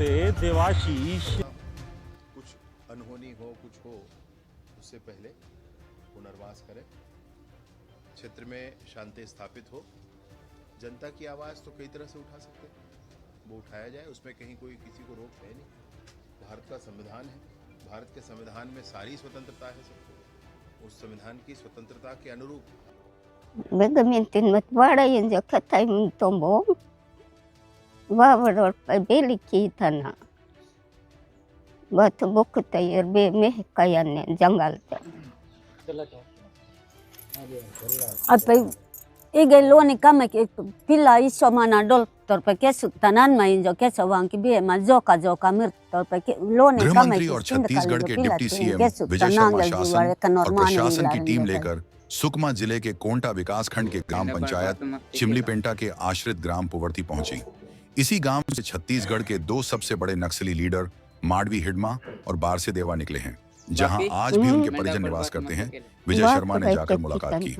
होते देवाशीष। कुछ अनहोनी हो कुछ हो उससे पहले पुनर्वास करें, क्षेत्र में शांति स्थापित हो। जनता की आवाज़ तो कई तरह से उठा सकते हैं, वो उठाया जाए, उसमें कहीं कोई किसी को रोक है नहीं। भारत का संविधान है, भारत के संविधान में सारी स्वतंत्रता है सबको। उस संविधान की स्वतंत्रता के अनुरूप Begamitin matwara yun jo katay mong tombong. Wawaror pa beli kita na. Batu buku tayo be meh kayan ne janggal ta. Apa ige loni kama ki pila iso mana dol torpe kesu tanan ma injo keso wang ki bie ma joka joka mir torpe loni गृह kama मंत्री ki और छत्तीसगढ़ के deputy CM Vijay Sharma शासन और प्रशासन की team लेकर सुकमा जिले के कोंटा विकासखंड के ग्राम पंचायत चिमलीपेंटा के आश्रित ग्राम पुवर्ती पहुंची। इसी गांव से छत्तीसगढ़ के दो सबसे बड़े नक्सली लीडर माडवी हिडमा और बारसे देवा निकले हैं, जहां आज भी उनके परिजन निवास करते हैं। विजय शर्मा ने जाकर मुलाकात की।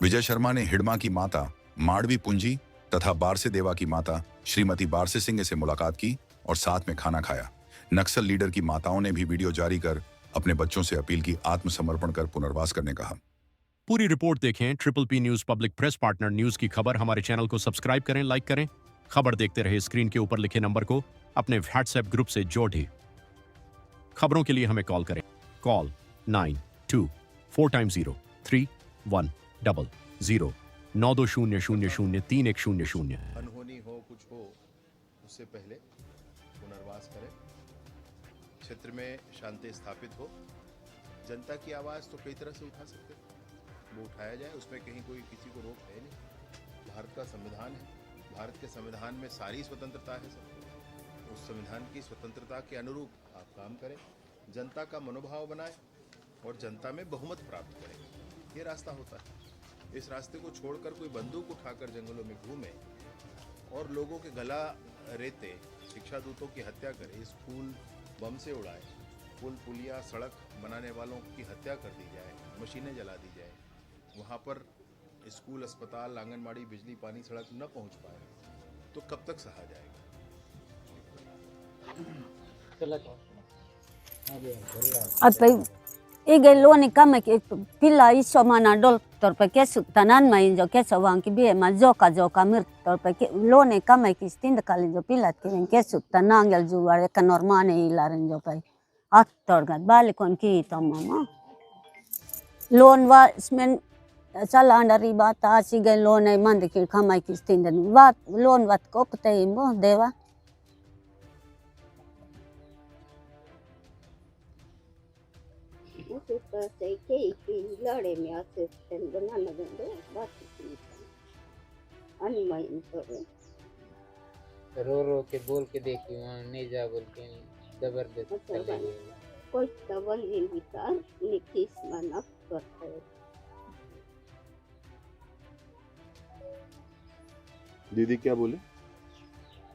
विजय शर्मा ने हिडमा की माता माडवी पुंजी तथा बारसे देवा की माता श्रीमती बारसे सिंह से मुलाकात की और साथ में खाना खाया। नक्सल लीडर की माताओं ने भी वीडियो जारी कर अपने बच्चों से अपील की आत्मसमर्पण कर पुनर्वास करने कहा। पूरी रिपोर्ट देखें triple P news public press partner news की खबर। हमारे चैनल को सब्सक्राइब करें, लाइक करें। खबर देखते रहे स्क्रीन के ऊपर लिखे नंबर को अपने व्हाट्सएप ग्रुप से जोड़ें। खबरों के लिए हमें कॉल करें। कॉल 92403100 9200031000। अनहोनी हो कुछ हो उससे पहले पुनर्वास करें, क्षेत्र में शांति स्थापित हो। जनता की आवाज़ तो कई तरह से उठा सकते हैं, वो उठाया जाए, उसमें कहीं कोई किसी को रोक है नहीं। भारत का संविधान है, भारत के संविधान में सारी स्वतंत्रता है सबको। उस संविधान की स्वतंत्रता के अनुरूप आप काम करें, जनता का मनोभाव बनाएं और जनता में बहुमत प्राप्त करें। ये रास्ता होता है। इस रास्ते को छोड़कर कोई बंदूक उठाकर जंगलों में घूमे और लोगों के गला रेते, शिक्षा दूतों की हत्या करे, स्कूल बम से उड़ाए, पुल पुलिया सड़क बनाने वालों की हत्या कर दी जाए, मशीनें जला दी जाए, वहाँ पर स्कूल अस्पताल आंगनबाड़ी बिजली पानी सड़क न पहुँच पाए, तो कब तक सहा जाएगा। apa ige loni kama ki pila iso mana dol torpe kesu tanan ma injo keso wang ki bie ma joka joka mir torpe loni kama ki stinda kali jo pila ki kesu tanangel juare ka normane ilarin jo pai aktor gat bali kon ki to mama lon wa smen sala andari bata sige lone mande ki kama ki stinda wa lon wat ko pte imbo dewa Usuka say keiki lare me assistant banana gande bati kita. Anima intore. रो रो के बोल के देखी वहाँ नहीं जा बोल के जबरदस्त कर देंगे। कोई तवन विचार निकिस मानक करता है। दीदी क्या बोले?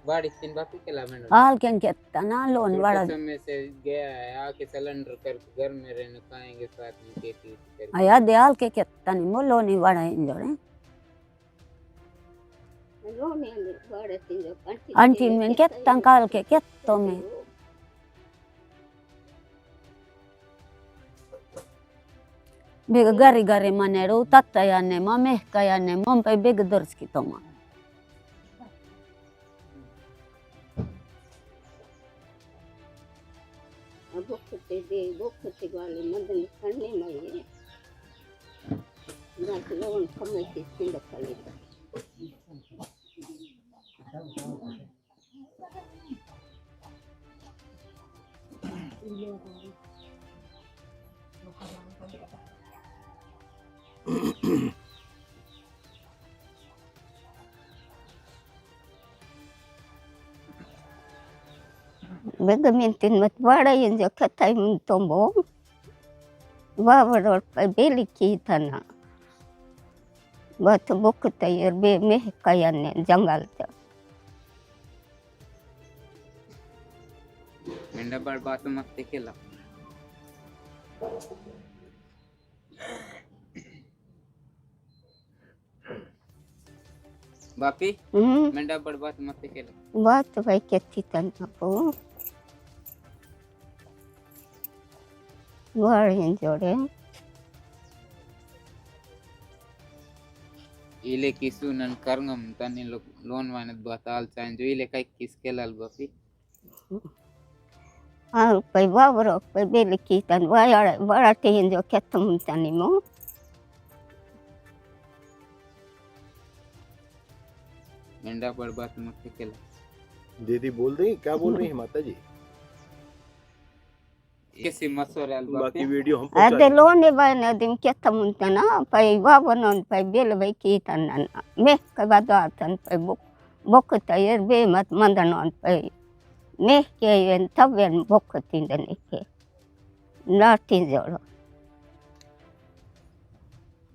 बाड़ी तीन बापी के लाभ al ken ke tanalon wala समय से गया है आके सिलेंडर कर घर में रहने खाएंगे साथ में खेती कर aya de al ke tani mo loni wala injore Lone bade tinjo anti men ke tangkal ke to me bega gari gari manero tatta ya ne mame kaya ne mom pe bega dorski toma Bukti वाले मदन करने में ये ना loan कम से सिंध खाली Begamitin matwara yun jo katay mong tombong. Wawaror pa beli kita na. Batu buku tayo be meh kayan ne janggal ta. मेंढा बार बात मत केला बापी हम्म मेंढा बड़बात मत केलं बात भाई केती तना पो वाळीन जोडे इले किसू नन करंगम तनी लोन वानत बताल चाइन जो इले काय किस केलाल बापी आ पै वावरो पै बेली की तन वाळाटे जो केतम तनी मो मेंढा बड़बात मत केला दीदी बोल रही क्या बोल रही है माता जी? किसी मसोराल बाकी बापी वीडियो हम अदे लोने बायना दिम केतम तना पै वावनन पै बेल भाई की तन मे का बादा तन पै बुक तयर बे मत मंदनन पै मे के तवेन बुक तिंदने के नाटी जोड़ो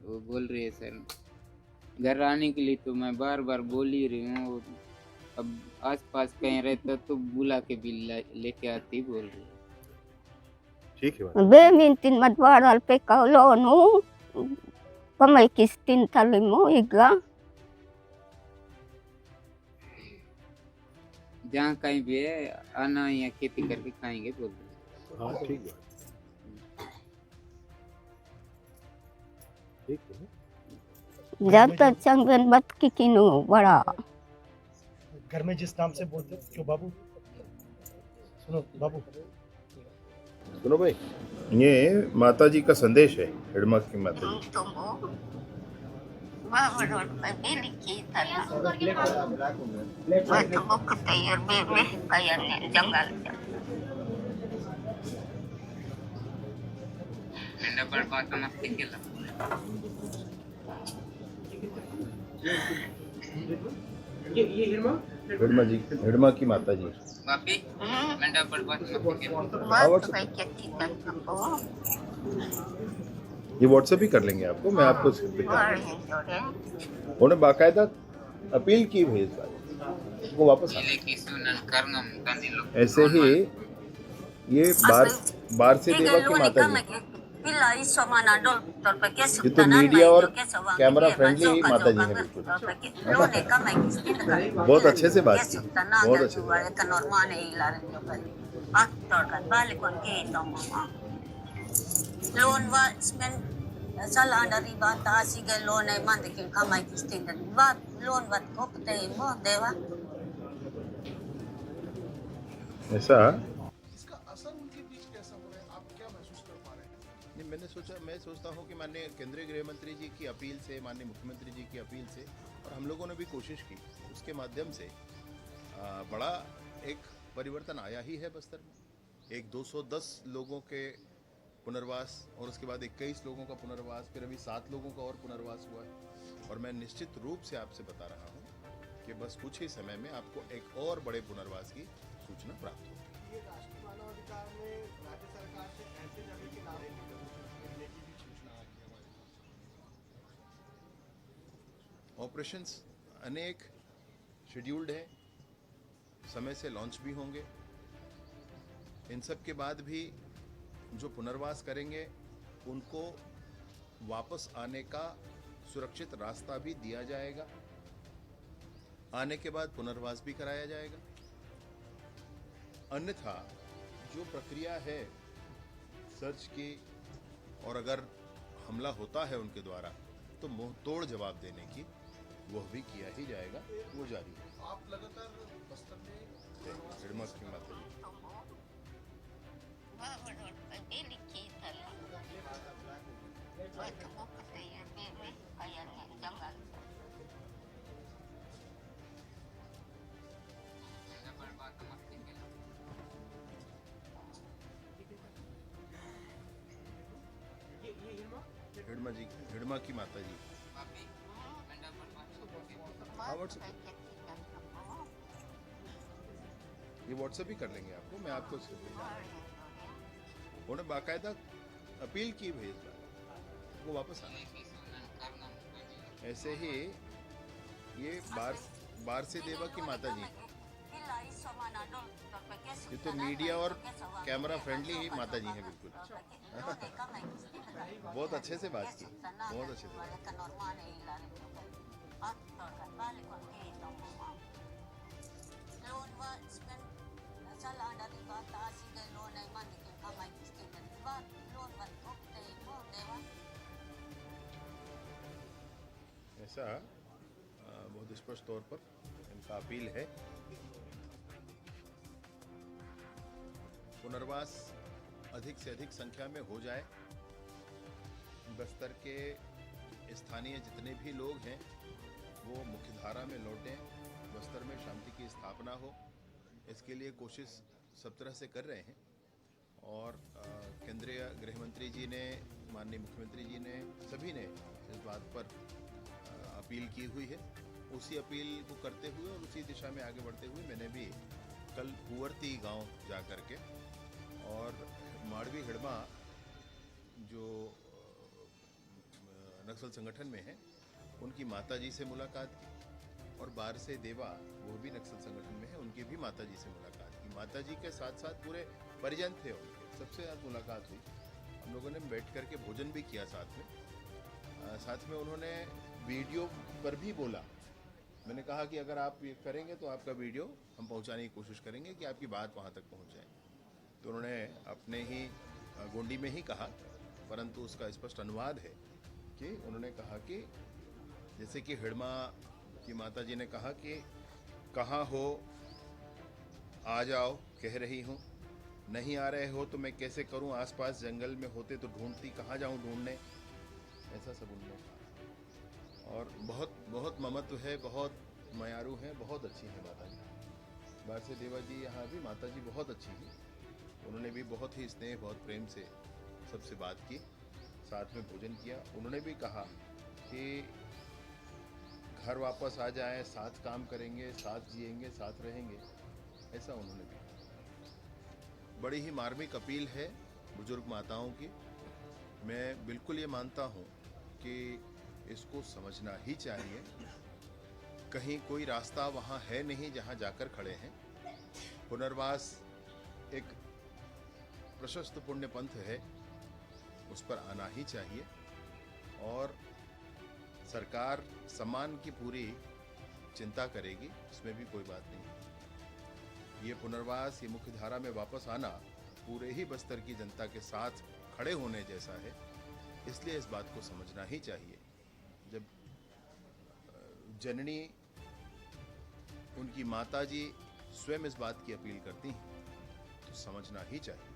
वो बोल रही है सर घर आने के लिए तो मैं बार बार बोल ही रही हूँ अब आस पास कहीं रहता तो बुला के भी लेके आती बोल रही है ठीक है बे मिनटिन मत वाड़ल पे कौलोनु पमै किस्तिन तलिमो इगा जहाँ कहीं भी है आना यहाँ खेती करके खाएंगे बोल रहे हैं हाँ ठीक है ठीक है जब तक चंगन बत की किनु बड़ा घर में जिस नाम से बोलते हो क्यों बाबू सुनो बाबू सुनो भाई ये माता जी का संदेश है हिडमा की माता जी मेंढा बड़बात मत केला हिडमा जी हिडमा की माता जी बापी मेंढा बड़बात मत केला ये व्हाट्सएप ही कर लेंगे आपको मैं आपको उन्हें बाकायदा अपील की भेज वो वापस आ इले किसू नन करंगम तनी ऐसे ही ये बार से देवा की माता जी पिल्ला इसोमाना डोल तोर पे केसु ये तो मीडिया और कैमरा फ्रेंडली माता जी है बिल्कुल लोने कमाई किस्तिन का बहुत अच्छे से बात की बहुत अच्छे से वाले का नॉर्मल है इलाज जो कर आ तोड़ का बाले कौन के तो लोन वाचमेंट साल अंडरी बात आसी के लोन है मान के कमाई किस्तिन बात लोन बात को पते मो देवा ऐसा मैं सोचता हूँ कि माननीय केंद्रीय गृह मंत्री जी की अपील से माननीय मुख्यमंत्री जी की अपील से और हम लोगों ने भी कोशिश की उसके माध्यम से बड़ा एक परिवर्तन आया ही है बस्तर में। एक 210 लोगों के पुनर्वास और उसके बाद 21 लोगों का पुनर्वास फिर अभी 7 लोगों का और पुनर्वास हुआ है और मैं निश्चित रूप से आपसे बता रहा हूँ कि बस कुछ ही समय में आपको एक और बड़े पुनर्वास की सूचना प्राप्त होगी। ऑपरेशंस अनेक शेड्यूल्ड है, समय से लॉन्च भी होंगे। इन सब के बाद भी जो पुनर्वास करेंगे उनको वापस आने का सुरक्षित रास्ता भी दिया जाएगा। आने के बाद पुनर्वास भी कराया जाएगा। अन्यथा जो प्रक्रिया है सर्च की और अगर हमला होता है उनके द्वारा तो मुंह तोड़ जवाब देने की वह भी किया ही जाएगा, वो जारी है। आप लगातार बस्तर में हिडमा की माता जी हिडमा की माता जी ये व्हाट्सएप ही कर लेंगे आपको मैं आपको उन्हें बाकायदा अपील की भेज वो वापस आना। ऐसे ही ये बार से देवा की माता जी ये तो मीडिया और कैमरा फ्रेंडली माता जी हैं बिल्कुल बहुत अच्छे से बात की बहुत अच्छे से ऐसा बहुत स्पष्ट तौर पर इनका अपील है। पुनर्वास अधिक से अधिक संख्या में हो जाए। बस्तर के स्थानीय जितने भी लोग हैं वो मुख्यधारा में लौटें, बस्तर में शांति की स्थापना हो, इसके लिए कोशिश सब तरह से कर रहे हैं। और केंद्रीय गृह मंत्री जी ने, माननीय मुख्यमंत्री जी ने, सभी ने इस बात पर अपील की हुई है। उसी अपील को करते हुए और उसी दिशा में आगे बढ़ते हुए मैंने भी कल पुवर्ती गांव जा कर के और माड़वी हिड़मा जो नक्सल संगठन में है उनकी माताजी से मुलाकात की, और बार से देवा वो भी नक्सल संगठन में है, उनकी भी माताजी से मुलाकात की। माताजी के साथ साथ पूरे परिजन थे उनके, सबसे साथ मुलाकात हुई। हम लोगों ने बैठ कर के भोजन भी किया साथ में। साथ में उन्होंने वीडियो पर भी बोला। मैंने कहा कि अगर आप ये करेंगे तो आपका वीडियो हम पहुंचाने की कोशिश करेंगे कि आपकी बात वहां तक पहुंच जाए। तो उन्होंने अपने ही गोंडी में ही कहा, परंतु उसका स्पष्ट अनुवाद है कि उन्होंने कहा कि जैसे कि हिड़मा की माता जी ने कहा कि कहाँ हो, आ जाओ, कह रही हूँ, नहीं आ रहे हो तो मैं कैसे करूँ, आसपास जंगल में होते तो ढूंढती, कहाँ जाऊँ ढूंढने, ऐसा सब उन्होंने कहा। और बहुत बहुत ममत्व है, बहुत मयारू हैं, बहुत अच्छी हैं माता जी। बारसे देवा जी यहाँ भी माता जी बहुत अच्छी हैं। उन्होंने भी बहुत ही स्नेह, बहुत प्रेम से सबसे बात की, साथ में भोजन किया। उन्होंने भी कहा कि घर वापस आ जाएं, साथ काम करेंगे, साथ जिएंगे, साथ रहेंगे, ऐसा उन्होंने भी कहा। बड़ी ही मार्मिक अपील है बुजुर्ग माताओं की। मैं बिल्कुल ये मानता हूँ कि इसको समझना ही चाहिए। कहीं कोई रास्ता वहाँ है नहीं जहाँ जाकर खड़े हैं। पुनर्वास एक प्रशस्त पुण्य पंथ है, उस पर आना ही चाहिए। और सरकार सम्मान की पूरी चिंता करेगी, इसमें भी कोई बात नहीं। ये पुनर्वास, ये मुख्यधारा में वापस आना पूरे ही बस्तर की जनता के साथ खड़े होने जैसा है, इसलिए इस बात को समझना ही चाहिए। जब जननी, उनकी माताजी स्वयं इस बात की अपील करती हैं तो समझना ही चाहिए।